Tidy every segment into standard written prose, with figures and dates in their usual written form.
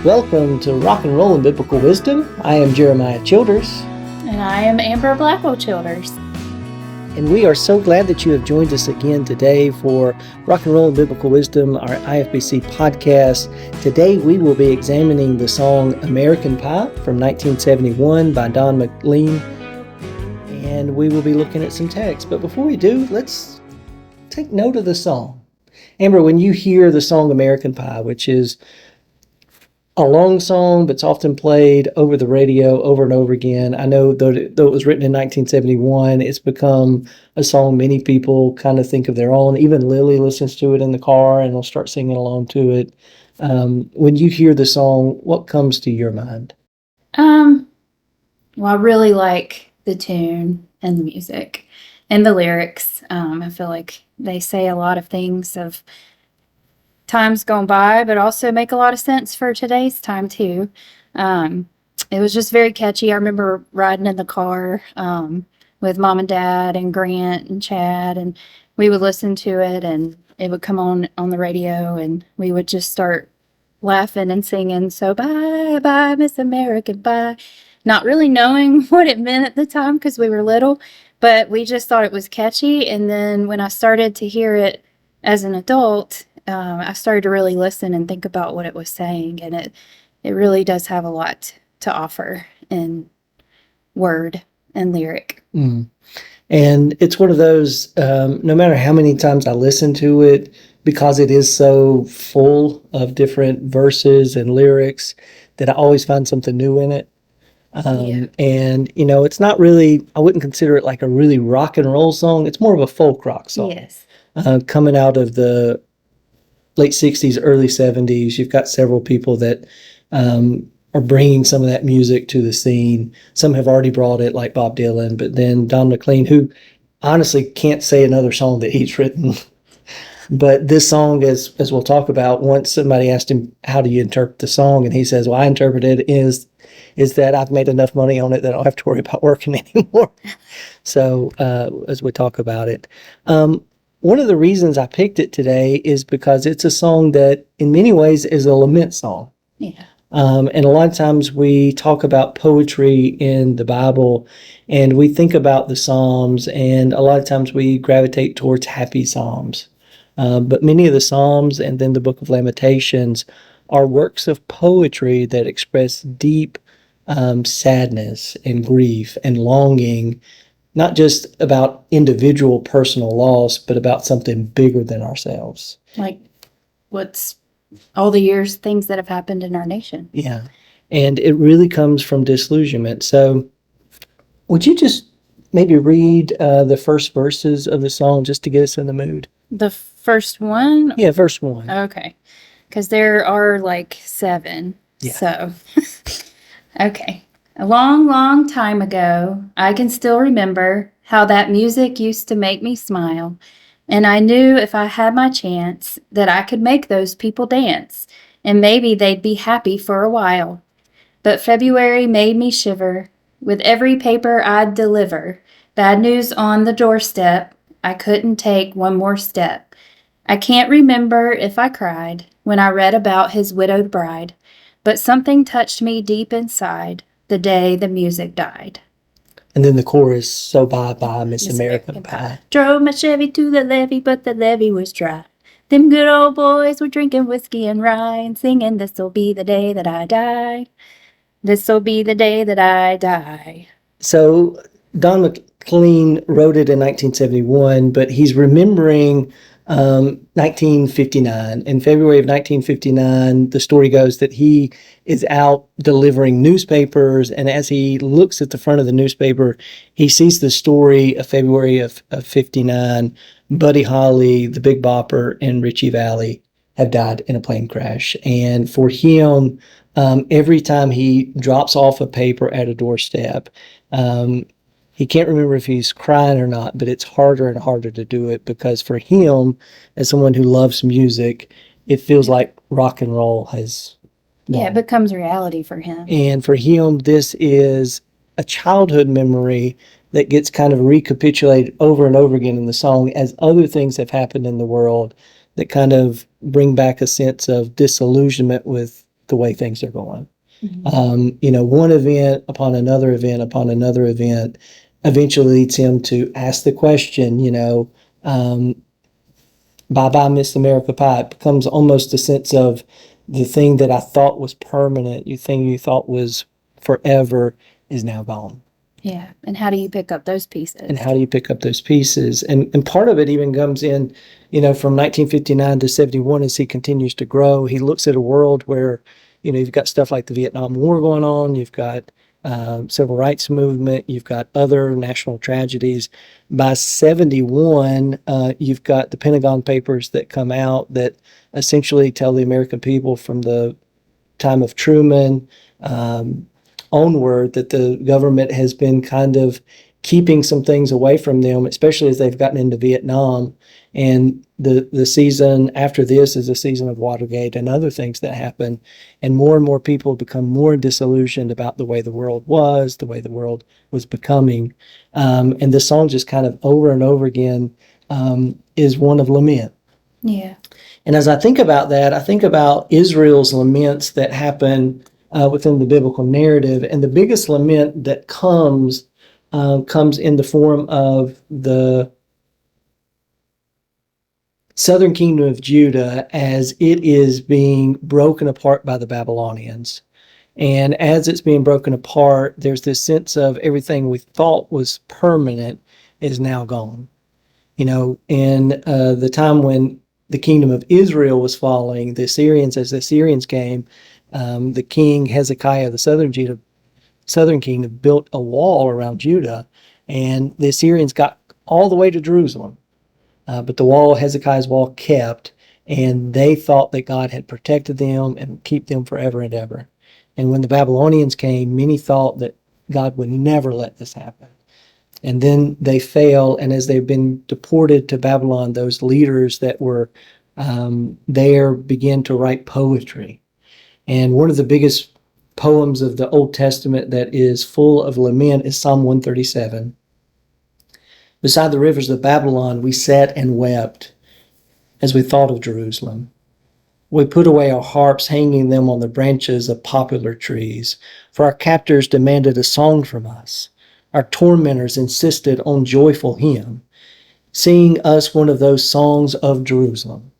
Welcome to Rock and Roll and Biblical Wisdom. I am Jeremiah Childers. And I am Amber Blackwell Childers. And we are so glad that you have joined us again today for Rock and Roll and Biblical Wisdom, our IFBC podcast. Today we will be examining the song American Pie from 1971 by Don McLean. And we will be looking at some text. But before we do, let's take note of the song. Amber, when you hear the song American Pie, which is a long song, but it's often played over the radio over and over again. I know though it was written in 1971, it's become a song many people kind of think of their own. Even Lily listens to it in the car and will start singing along to it. When you hear the song, what comes to your mind? Well, I really like the tune and the music and the lyrics. I feel like they say a lot of things of times gone by, but also make a lot of sense for today's time too. It was just very catchy. I remember riding in the car with Mom and Dad and Grant and Chad, and we would listen to it, and it would come on the radio, and we would just start laughing and singing, so bye, bye, Miss American, bye. Not really knowing what it meant at the time because we were little, but we just thought it was catchy. And then when I started to hear it as an adult, I started to really listen and think about what it was saying, and it really does have a lot to offer in word and lyric. And it's one of those, no matter how many times I listen to it, because it is so full of different verses and lyrics, that I always find something new in it. And, you know, it's not really, I wouldn't consider it like a really rock and roll song. It's more of a folk rock song. Yes. Coming out of the late 60s, early 70s, you've got several people that are bringing some of that music to the scene. Some have already brought it, like Bob Dylan, but then Don McLean, who honestly can't say another song that he's written. But this song, as we'll talk about, once somebody asked him, how do you interpret the song? And he says, well, I interpret it is that I've made enough money on it that I don't have to worry about working anymore. So as we talk about it. One of the reasons I picked it today is because it's a song that in many ways is a lament song. Yeah. And a lot of times we talk about poetry in the Bible and we think about the Psalms, and a lot of times we gravitate towards happy Psalms. But many of the Psalms and then the Book of Lamentations are works of poetry that express deep sadness and grief and longing, not just about individual personal loss, but about something bigger than ourselves. Like what's all the years, things that have happened in our nation. Yeah. And it really comes from disillusionment. So would you just maybe read the first verses of the song just to get us in the mood? The first one? Yeah, verse 1. Okay. Because there are like 7. Yeah. So, okay. A long, long time ago, I can still remember how that music used to make me smile, and I knew if I had my chance that I could make those people dance, and maybe they'd be happy for a while. But February made me shiver with every paper I'd deliver. Bad news on the doorstep, I couldn't take one more step. I can't remember if I cried when I read about his widowed bride, but something touched me deep inside the day the music died. And then the chorus, so bye-bye, Miss American Pie. Drove my Chevy to the levee, but the levee was dry. Them good old boys were drinking whiskey and rye and singing, this'll be the day that I die. This'll be the day that I die. So Don McLean wrote it in 1971, but he's remembering 1959. In February of 1959, the story goes that he is out delivering newspapers, and as he looks at the front of the newspaper, he sees the story of February of 59. Buddy Holly, the Big Bopper, and Richie Valens have died in a plane crash. And for him, every time he drops off a paper at a doorstep, he can't remember if he's crying or not, but it's harder and harder to do it because for him, as someone who loves music, it feels like rock and roll has won. Yeah, it becomes reality for him. And for him, this is a childhood memory that gets kind of recapitulated over and over again in the song as other things have happened in the world that kind of bring back a sense of disillusionment with the way things are going. Mhm. One event upon another event upon another event eventually leads him to ask the question, bye bye, Miss America Pie. It becomes almost a sense of the thing that I thought was permanent, you thing you thought was forever is now gone. Yeah. And how do you pick up those pieces? And how do you pick up those pieces? And part of it even comes in, from 1959 to 71 as he continues to grow. He looks at a world where, you've got stuff like the Vietnam War going on, you've got civil rights movement, you've got other national tragedies. By 71, you've got the Pentagon Papers that come out that essentially tell the American people from the time of Truman onward that the government has been kind of keeping some things away from them, especially as they've gotten into Vietnam. And the season after this is a season of Watergate and other things that happen. And more people become more disillusioned about the way the world was, the way the world was becoming. And the song just kind of over and over again is one of lament. Yeah. And as I think about that, I think about Israel's laments that happen within the biblical narrative. And the biggest lament that comes in the form of the southern kingdom of Judah as it is being broken apart by the Babylonians. And as it's being broken apart, there's this sense of everything we thought was permanent is now gone. In the time when the kingdom of Israel was falling, as the Assyrians came, the king Hezekiah, the southern kingdom, built a wall around Judah, and the Assyrians got all the way to Jerusalem. But the wall, Hezekiah's wall, kept, and they thought that God had protected them and keep them forever and ever. And when the Babylonians came, many thought that God would never let this happen. And then they fail, and as they've been deported to Babylon, those leaders that were there begin to write poetry. And one of the biggest poems of the Old Testament that is full of lament is Psalm 137. Beside the rivers of Babylon, we sat and wept as we thought of Jerusalem. We put away our harps, hanging them on the branches of poplar trees, for our captors demanded a song from us. Our tormentors insisted on joyful hymn, singing us one of those songs of Jerusalem.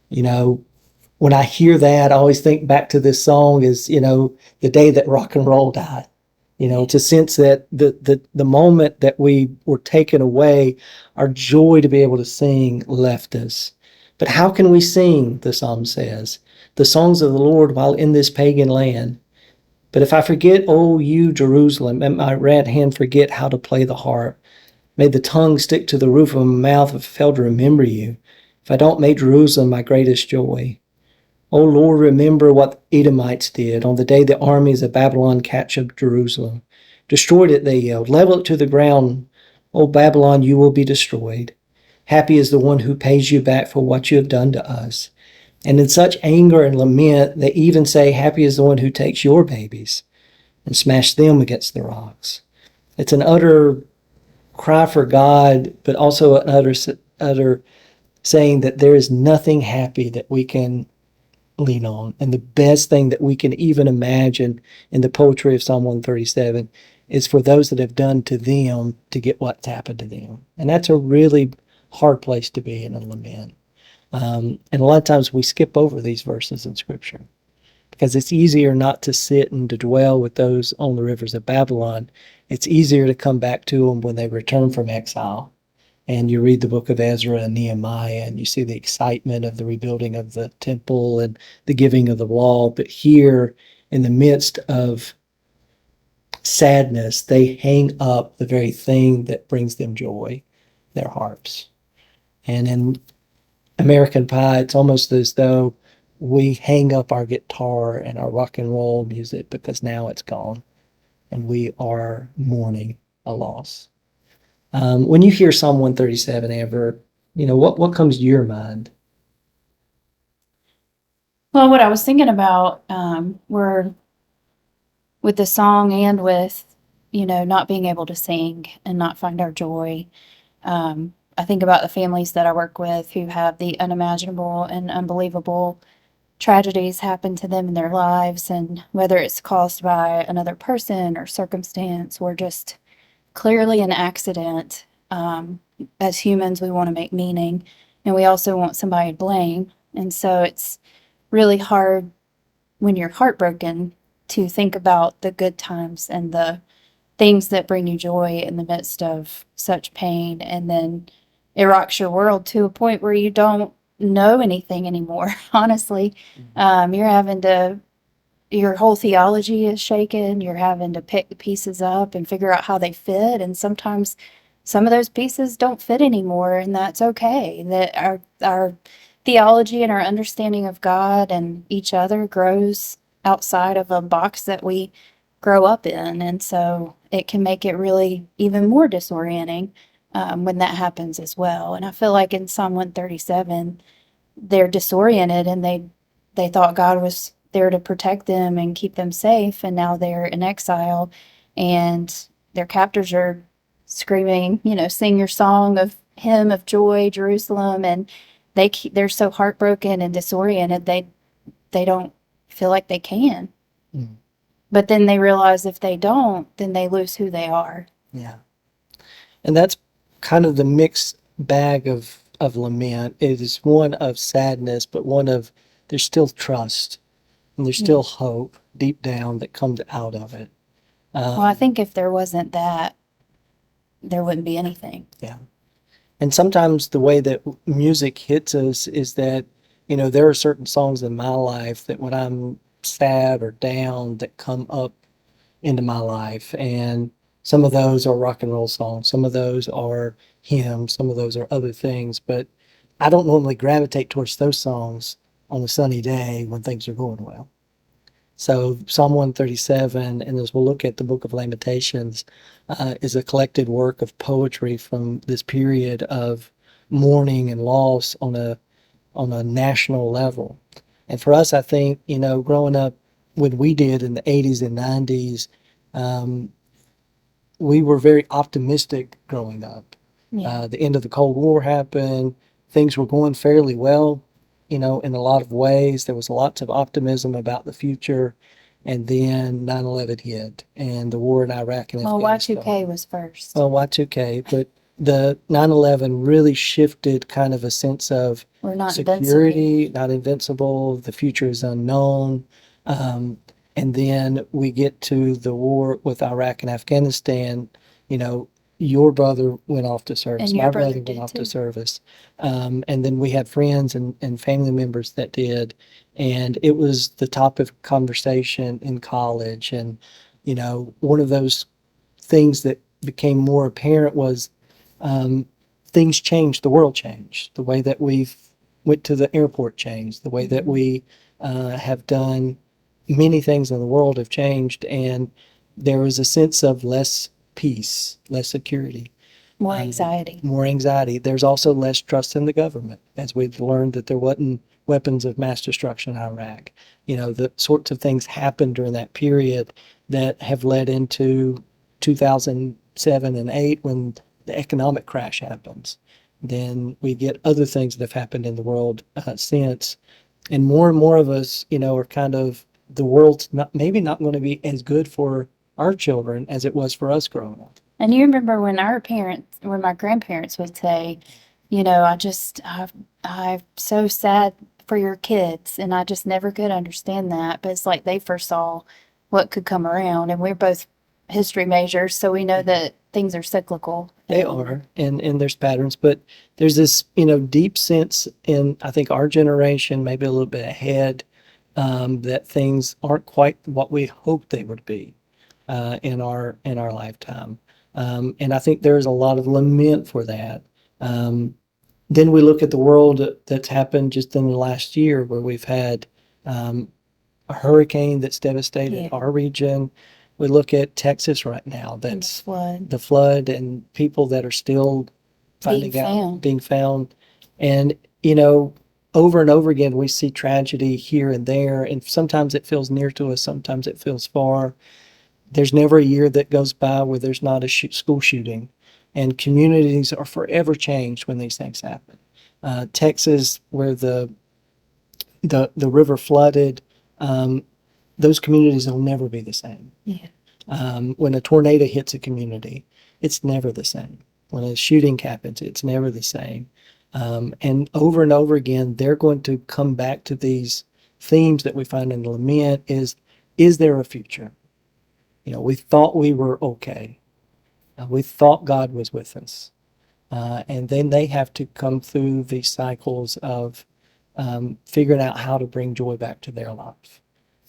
When I hear that, I always think back to this song as, the day that rock and roll died. To sense that the moment that we were taken away, our joy to be able to sing left us. But how can we sing, the psalm says, the songs of the Lord while in this pagan land? But if I forget, O you, Jerusalem, and my right hand forget how to play the harp, may the tongue stick to the roof of my mouth if I fail to remember you, if I don't make Jerusalem my greatest joy. O Lord, remember what the Edomites did on the day the armies of Babylon captured Jerusalem. Destroyed it, they yelled. Level it to the ground. O Babylon, you will be destroyed. Happy is the one who pays you back for what you have done to us. And in such anger and lament, they even say, happy is the one who takes your babies and smash them against the rocks. It's an utter cry for God, but also an utter saying that there is nothing happy that we can lean on. And the best thing that we can even imagine in the poetry of Psalm 137 is for those that have done to them to get what's happened to them. And that's a really hard place to be in a lament. And a lot of times we skip over these verses in Scripture because it's easier not to sit and to dwell with those on the rivers of Babylon. It's easier to come back to them when they return from exile. And you read the book of Ezra and Nehemiah, and you see the excitement of the rebuilding of the temple and the giving of the law. But here, in the midst of sadness, they hang up the very thing that brings them joy, their harps. And in American Pie, it's almost as though we hang up our guitar and our rock and roll music because now it's gone, and we are mourning a loss. When you hear Psalm 137, Amber, what comes to your mind? Well, what I was thinking about were with the song and with, not being able to sing and not find our joy. I think about the families that I work with who have the unimaginable and unbelievable tragedies happen to them in their lives, and whether it's caused by another person or circumstance or just clearly an accident. As humans, we want to make meaning, and we also want somebody to blame. And so it's really hard when you're heartbroken to think about the good times and the things that bring you joy in the midst of such pain. And then it rocks your world to a point where you don't know anything anymore, honestly. You're having to, your whole theology is shaken. You're having to pick the pieces up and figure out how they fit. And sometimes some of those pieces don't fit anymore, and that's okay. That our theology and our understanding of God and each other grows outside of a box that we grow up in, and so it can make it really even more disorienting when that happens as well. And I feel like in Psalm 137, they're disoriented and they thought God was there to protect them and keep them safe, and now they're in exile, and their captors are screaming, sing your song of hymn of joy, Jerusalem, and they're so heartbroken and disoriented they don't feel like they can. Mm. But then they realize if they don't, then they lose who they are. Yeah. And that's kind of the mixed bag of lament. It is one of sadness, but one of there's still trust and there's still hope deep down that comes out of it. Well, I think if there wasn't that, there wouldn't be anything. Yeah. And sometimes the way that music hits us is that, there are certain songs in my life that when I'm sad or down that come up into my life. And some of those are rock and roll songs. Some of those are hymns. Some of those are other things. But I don't normally gravitate towards those songs on a sunny day when things are going well. So Psalm 137, and as we'll look at the Book of Lamentations, is a collected work of poetry from this period of mourning and loss on a national level. And for us, I think, growing up when we did in the 80s and 90s, we were very optimistic growing up. Yeah. The end of the Cold War happened. Things were going fairly well, in a lot of ways. There was lots of optimism about the future. And then 9/11 hit and the war in Iraq and Well, Afghanistan. Y2K was first. Well, Y2K, but the 9/11 really shifted kind of a sense of We're not security, not invincible, the future is unknown. And then we get to the war with Iraq and Afghanistan. Your brother went off to service. And your My brother brother went did off too. to service. And then we had friends and family members that did. And it was the topic of conversation in college. And, one of those things that became more apparent was things changed. The world changed. The way that we went to the airport changed. The way that we have done many things in the world have changed. And there was a sense of less peace, less security, More anxiety. more anxiety. There's also less trust in the government, as we've learned that there wasn't weapons of mass destruction in Iraq. The sorts of things happened during that period that have led into 2007 and 8 when the economic crash happens. Then we get other things that have happened in the world since. And more of us, are kind of, the world's maybe not going to be as good for our children as it was for us growing up. And you remember when my grandparents would say, I'm so sad for your kids. And I just never could understand that. But it's like they foresaw what could come around. And we're both history majors, so we know that things are cyclical. They are, and there's patterns, but there's this, deep sense in, I think, our generation, maybe a little bit ahead, that things aren't quite what we hoped they would be in our lifetime. And I think there's a lot of lament for that. Then we look at the world that's happened just in the last year, where we've had a hurricane that's devastated our region. We look at Texas right now, that's the flood and people that are still being found. And, over and over again, we see tragedy here and there, and sometimes it feels near to us, sometimes it feels far. There's never a year that goes by where there's not a school shooting, and communities are forever changed when these things happen. Texas, where the the river flooded, those communities will never be the same. Yeah. When a tornado hits a community, it's never the same. When a shooting happens, it's never the same. And over again, they're going to come back to these themes that we find in the lament is there a future? We thought we were okay. We thought God was with us. And then they have to come through these cycles of figuring out how to bring joy back to their life.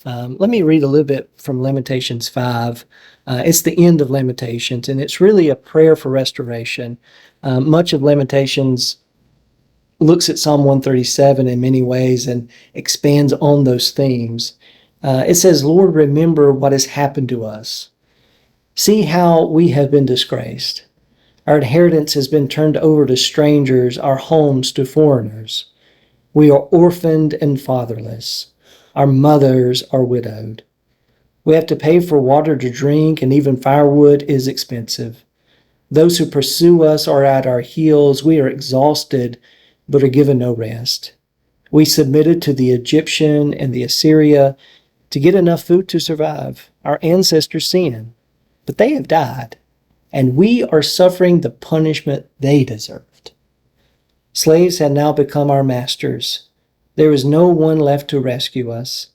Let me read a little bit from Lamentations 5. It's the end of Lamentations, and it's really a prayer for restoration. Much of Lamentations looks at Psalm 137 in many ways and expands on those themes. It says, Lord, remember what has happened to us. See how we have been disgraced. Our inheritance has been turned over to strangers, our homes to foreigners. We are orphaned and fatherless. Our mothers are widowed. We have to pay for water to drink, and even firewood is expensive. Those who pursue us are at our heels. We are exhausted, but are given no rest. We submitted to the Egyptian and the Assyria to get enough food to survive. Our ancestors sinned, but they have died, and we are suffering the punishment they deserved. Slaves have now become our masters. There is no one left to rescue us.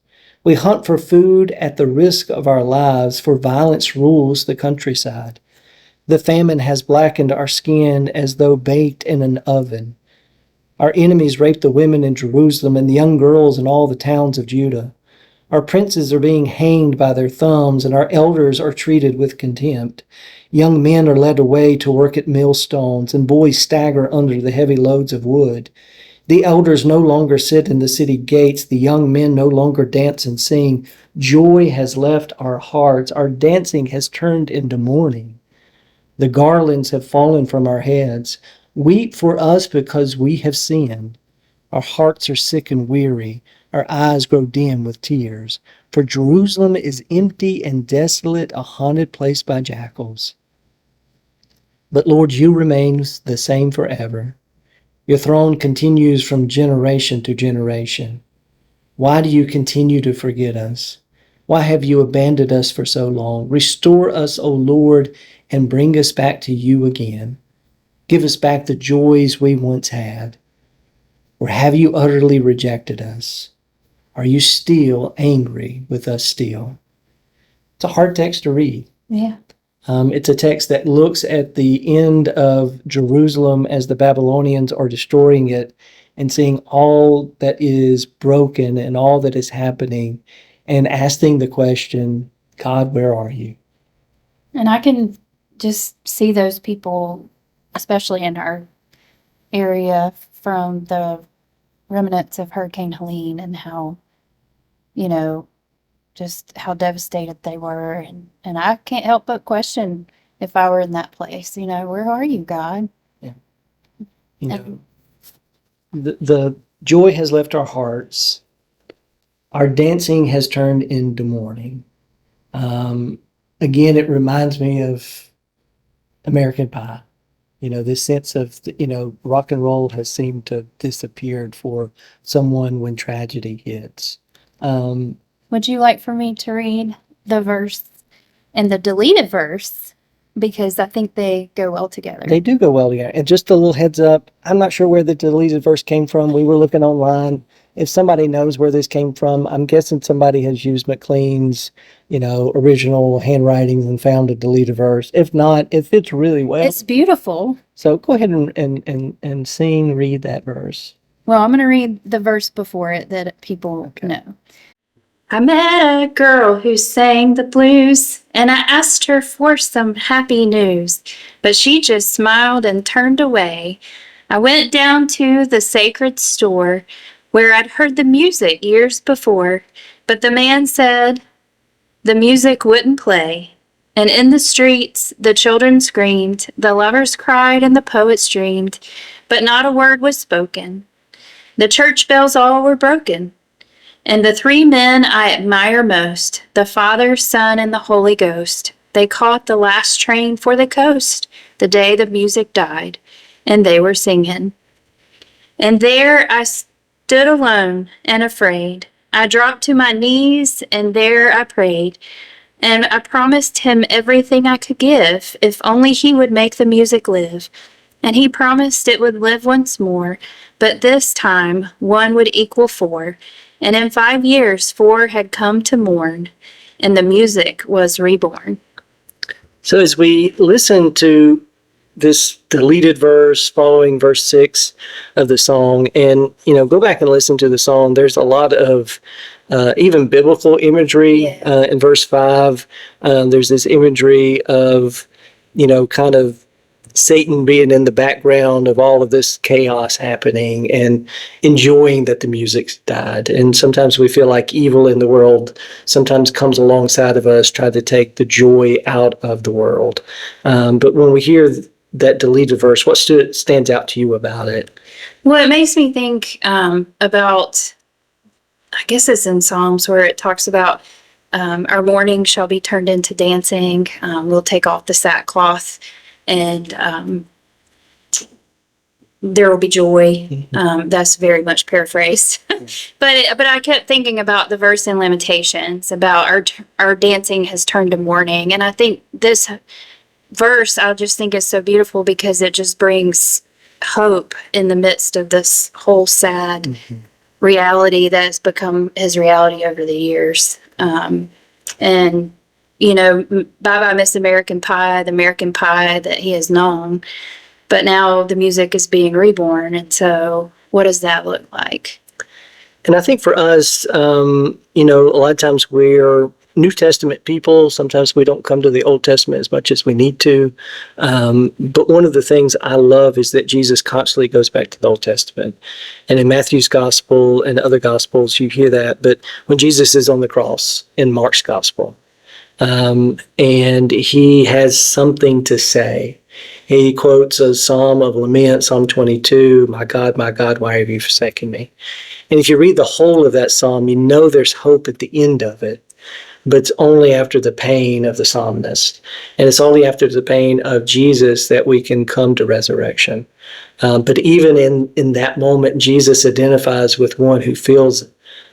We hunt for food at the risk of our lives, for violence rules the countryside. The famine has blackened our skin as though baked in an oven. Our enemies rape the women in Jerusalem and the young girls in all the towns of Judah. Our princes are being hanged by their thumbs, and our elders are treated with contempt. Young men are led away to work at millstones, and boys stagger under the heavy loads of wood. The elders no longer sit in the city gates. The young men no longer dance and sing. Joy has left our hearts. Our dancing has turned into mourning. The garlands have fallen from our heads. Weep for us because we have sinned. Our hearts are sick and weary. Our eyes grow dim with tears. For Jerusalem is empty and desolate, a haunted place by jackals. But Lord, you remain the same forever. Your throne continues from generation to generation. Why do you continue to forget us? Why have you abandoned us for so long? Restore us, O Lord, and bring us back to you again. Give us back the joys we once had. Or have you utterly rejected us? Are you still angry with us still? It's a hard text to read. Yeah. It's a text that looks at the end of Jerusalem as the Babylonians are destroying it and seeing all that is broken and all that is happening and asking the question, God, where are you? And I can just see those people, especially in our area, from the remnants of Hurricane Helene, and how, just how devastated they were. And I can't help but question, if I were in that place, where are you, God? Yeah. The joy has left our hearts. Our dancing has turned into mourning. Again, it reminds me of American Pie. This sense of, rock and roll has seemed to have disappeared for someone when tragedy hits. Would you like for me to read the verse and the deleted verse? Because I think they go well together. They do go well together. And just a little heads up, I'm not sure where the deleted verse came from. We were looking online. If somebody knows where this came from, I'm guessing somebody has used McLean's, original handwritings and found a deleted verse. If not, it fits really well. It's beautiful. So go ahead and read that verse. Well, I'm going to read the verse before it that people know. I met a girl who sang the blues, and I asked her for some happy news, but she just smiled and turned away. I went down to the sacred store where I'd heard the music years before, but the man said the music wouldn't play. And in the streets, the children screamed, the lovers cried, and the poets dreamed, but not a word was spoken. The church bells all were broken. And the three men I admire most, the Father, Son, and the Holy Ghost, they caught the last train for the coast the day the music died, and they were singing. And there I stood alone and afraid. I dropped to my knees and there I prayed. And I promised him everything I could give if only he would make the music live. And he promised it would live once more, but this time one would equal four. And in 5 years, four had come to mourn, and the music was reborn. So as we listen to this deleted verse following verse 6 of the song, and go back and listen to the song, there's a lot of even biblical imagery. In verse 5. There's this imagery of kind of Satan being in the background of all of this chaos happening and enjoying that the music's died. And sometimes we feel like evil in the world sometimes comes alongside of us, try to take the joy out of the world. But when we hear that deleted verse, what stands out to you about it? Well, it makes me think about, I guess it's in Psalms where it talks about our mourning shall be turned into dancing. We'll take off the sackcloth and there will be joy. That's very much paraphrased. But I kept thinking about the verse in Lamentations about our dancing has turned to mourning. And I think this verse, I just think is so beautiful because it just brings hope in the midst of this whole sad reality that has become his reality over the years. And bye-bye Miss American Pie, the American Pie that he has known. But now the music is being reborn. And so what does that look like? And I think for us, a lot of times we're New Testament people. Sometimes we don't come to the Old Testament as much as we need to. But one of the things I love is that Jesus constantly goes back to the Old Testament. And in Matthew's gospel and other gospels, you hear that. But when Jesus is on the cross in Mark's gospel, and he has something to say. He quotes a psalm of lament, Psalm 22, my God, why have you forsaken me? And if you read the whole of that psalm, there's hope at the end of it, but it's only after the pain of the psalmist. And it's only after the pain of Jesus that we can come to resurrection. But even in that moment, Jesus identifies with one who feels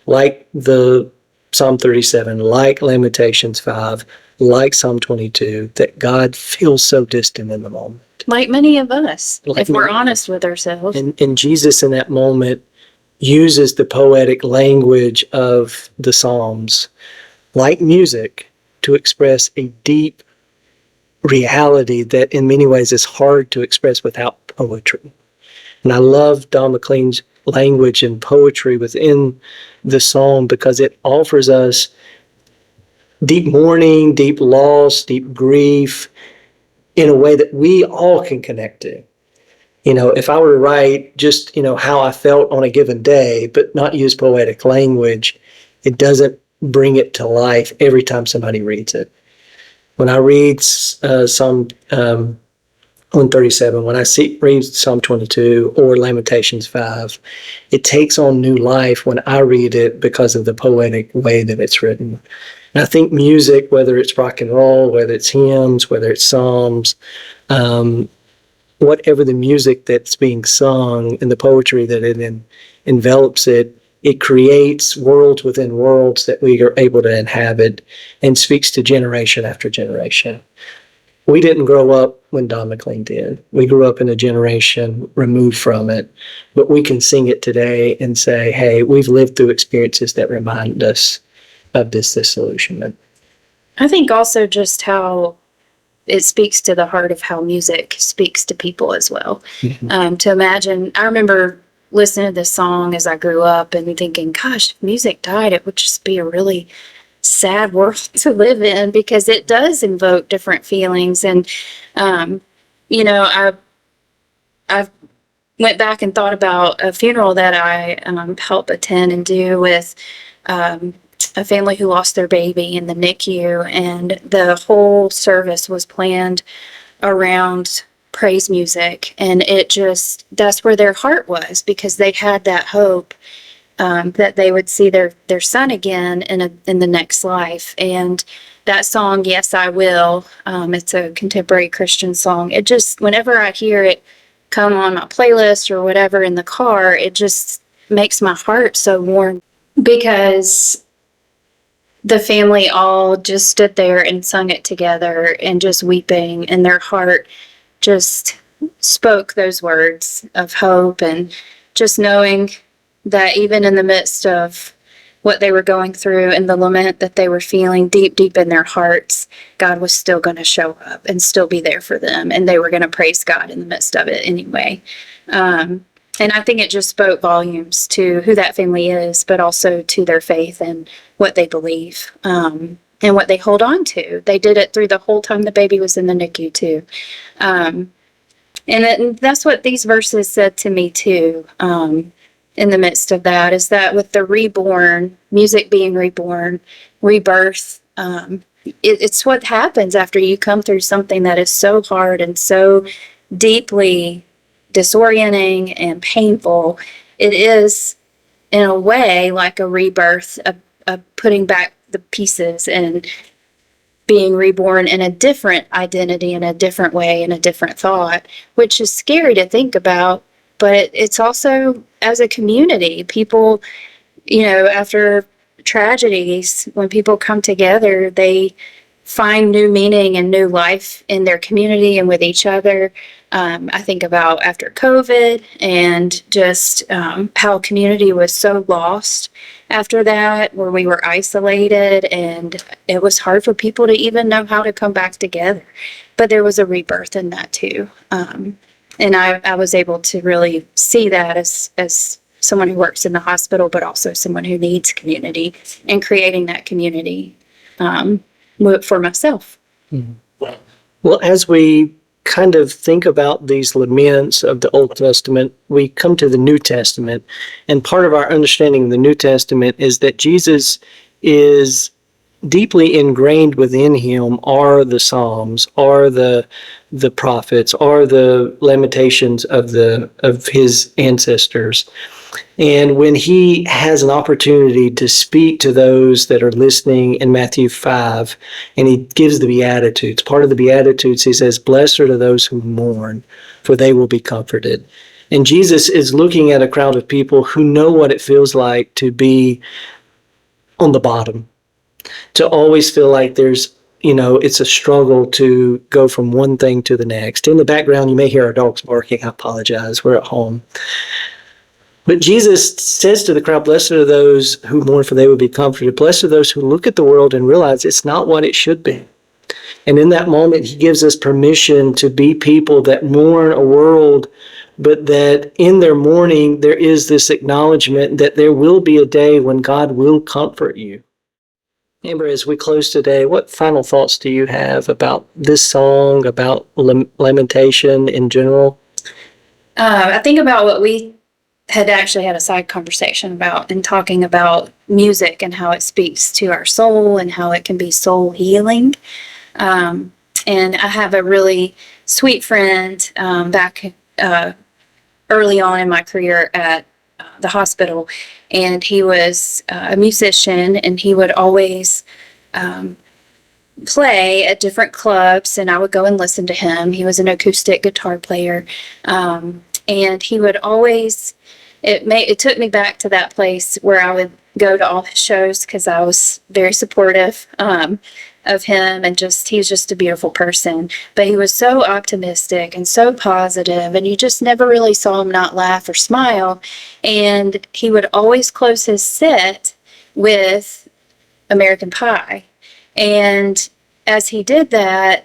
like the Psalm 37, like Lamentations 5, like Psalm 22, that God feels so distant in the moment. Like many of us, if we're honest with ourselves. And Jesus in that moment uses the poetic language of the Psalms, like music, to express a deep reality that in many ways is hard to express without poetry. And I love Don McLean's language and poetry within the psalm because it offers us deep mourning, deep loss, deep grief in a way that we all can connect to. If I were to write just, how I felt on a given day, but not use poetic language, it doesn't bring it to life every time somebody reads it. When I read Psalm 137, when I read Psalm 22 or Lamentations 5, it takes on new life when I read it because of the poetic way that it's written. And I think music, whether it's rock and roll, whether it's hymns, whether it's psalms, whatever the music that's being sung and the poetry that it envelops it creates worlds within worlds that we are able to inhabit and speaks to generation after generation. We didn't grow up when Don McLean did. We grew up in a generation removed from it, but we can sing it today and say, hey, we've lived through experiences that remind us of this disillusionment. I think also just how it speaks to the heart of how music speaks to people as well. To imagine, I remember listening to this song as I grew up and thinking, gosh, if music died, it would just be a really sad world to live in because it does invoke different feelings. And, I went back and thought about a funeral that I helped attend and do with a family who lost their baby in the NICU, and the whole service was planned around praise music, and that's where their heart was because they had that hope that they would see their son again in the next life. And that song, Yes, I Will, it's a contemporary Christian song. It just, whenever I hear it come on my playlist or whatever in the car, it just makes my heart so warm because the family all just stood there and sung it together and just weeping, and their heart just spoke those words of hope, and just knowing that even in the midst of what they were going through and the lament that they were feeling deep, deep in their hearts, God was still going to show up and still be there for them. And they were going to praise God in the midst of it anyway. And I think it just spoke volumes to who that family is, but also to their faith and what they believe, and what they hold on to. They did it through the whole time the baby was in the NICU too. And that's what these verses said to me too. In the midst of that, is that with the reborn, music being reborn, rebirth, it's what happens after you come through something that is so hard and so deeply disorienting and painful. It is, in a way, like a rebirth, of putting back the pieces and being reborn in a different identity, in a different way, in a different thought, which is scary to think about. But it's also, as a community, people, after tragedies, when people come together, they find new meaning and new life in their community and with each other. I think about after COVID and just how community was so lost after that, where we were isolated, and it was hard for people to even know how to come back together. But there was a rebirth in that too. And I was able to really see that as someone who works in the hospital, but also someone who needs community, and creating that community for myself. Well, as we kind of think about these laments of the Old Testament, we come to the New Testament. And part of our understanding of the New Testament is that Jesus is deeply ingrained within him are the Psalms, are the prophets, are the lamentations of his ancestors. And when he has an opportunity to speak to those that are listening in Matthew 5, and he gives the Beatitudes, part of the Beatitudes, he says, "Blessed are those who mourn, for they will be comforted." And Jesus is looking at a crowd of people who know what it feels like to be on the bottom, to always feel like there's, it's a struggle to go from one thing to the next. In the background, you may hear our dogs barking. I apologize. We're at home. But Jesus says to the crowd, "Blessed are those who mourn, for they will be comforted. Blessed are those who look at the world and realize it's not what it should be." And in that moment, he gives us permission to be people that mourn a world, but that in their mourning, there is this acknowledgement that there will be a day when God will comfort you. Amber, as we close today, what final thoughts do you have about this song, about lamentation in general? I think about what we had actually had a side conversation about, and talking about music and how it speaks to our soul and how it can be soul healing. And I have a really sweet friend back early on in my career at the hospital, and he was a musician, and he would always play at different clubs, and I would go and listen to him. He was an acoustic guitar player, and he would always, it took me back to that place where I would go to all his shows, because I was very supportive of him, and he's just a beautiful person. But he was so optimistic and so positive, and you just never really saw him not laugh or smile. And he would always close his set with American Pie. And as he did that,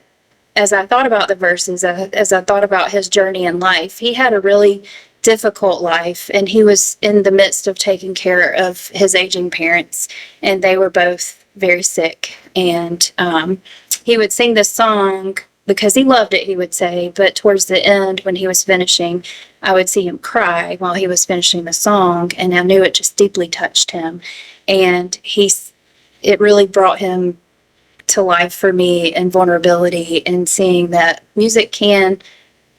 as I thought about the verses, as I thought about his journey in life, he had a really difficult life, and he was in the midst of taking care of his aging parents, and they were both very sick. And he would sing this song because he loved it, he would say, but towards the end, when he was finishing, I would see him cry while he was finishing the song, and I knew it just deeply touched him. And it really brought him to life for me, and vulnerability, and seeing that music can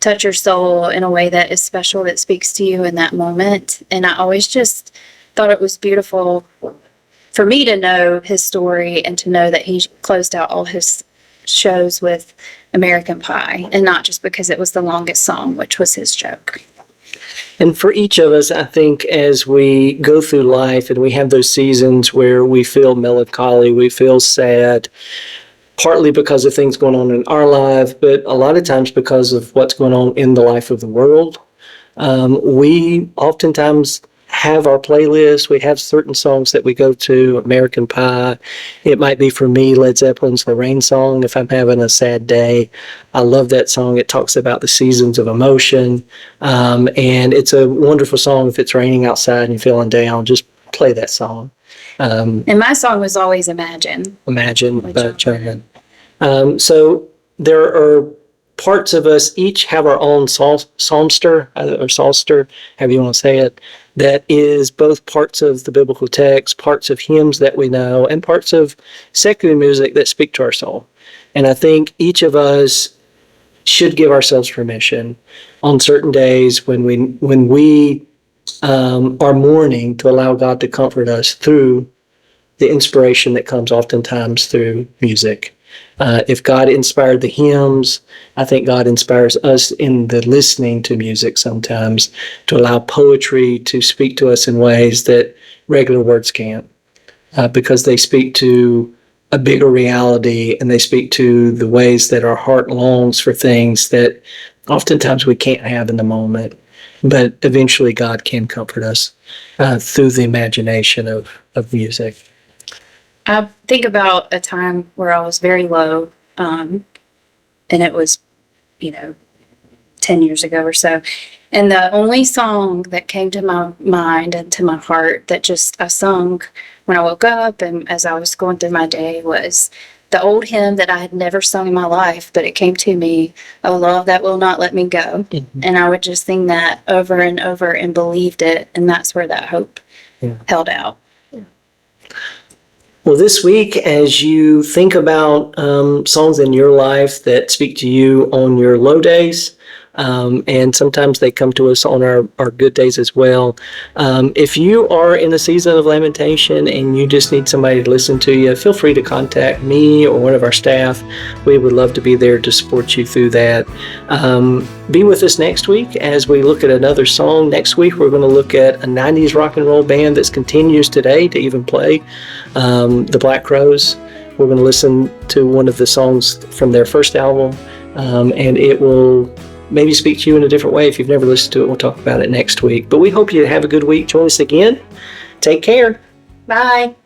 touch your soul in a way that is special, that speaks to you in that moment. And I always just thought it was beautiful for me to know his story, and to know that he closed out all his shows with American Pie, and not just because it was the longest song, which was his joke. And for each of us, I think as we go through life and we have those seasons where we feel melancholy, we feel sad, partly because of things going on in our life, but a lot of times because of what's going on in the life of the world. We oftentimes have our playlist. We have certain songs that we go to, American Pie. It might be for me, Led Zeppelin's The Rain Song if I'm having a sad day. I love that song. It talks about the seasons of emotion. And it's a wonderful song if it's raining outside and you're feeling down. Just play that song. And my song was always Imagine. Imagine By by John John. So there are parts of us each have our own psalmster or psalter, however you want to say it, that is both parts of the biblical text, parts of hymns that we know, and parts of secular music that speak to our soul. And I think each of us should give ourselves permission on certain days when we are mourning to allow God to comfort us through the inspiration that comes oftentimes through music. If God inspired the hymns, I think God inspires us in the listening to music sometimes to allow poetry to speak to us in ways that regular words can't, because they speak to a bigger reality and they speak to the ways that our heart longs for things that oftentimes we can't have in the moment. But eventually God can comfort us through the imagination of music. I think about a time where I was very low, and it was, 10 years ago or so. And the only song that came to my mind and to my heart that just I sung when I woke up and as I was going through my day was the old hymn that I had never sung in my life, but it came to me, "Oh, love that will not let me go." Mm-hmm. And I would just sing that over and over and believed it. And that's where that hope held out. Well, this week, as you think about songs in your life that speak to you on your low days, and sometimes they come to us on our good days as well. If you are in a season of lamentation and you just need somebody to listen to you, feel free to contact me or one of our staff. We would love to be there to support you through that. Be with us next week as we look at another song. Next week, we're going to look at a 90s rock and roll band that continues today to even play, the Black Crowes. We're going to listen to one of the songs from their first album, and it will maybe speak to you in a different way. If you've never listened to it, we'll talk about it next week. But we hope you have a good week. Join us again. Take care. Bye.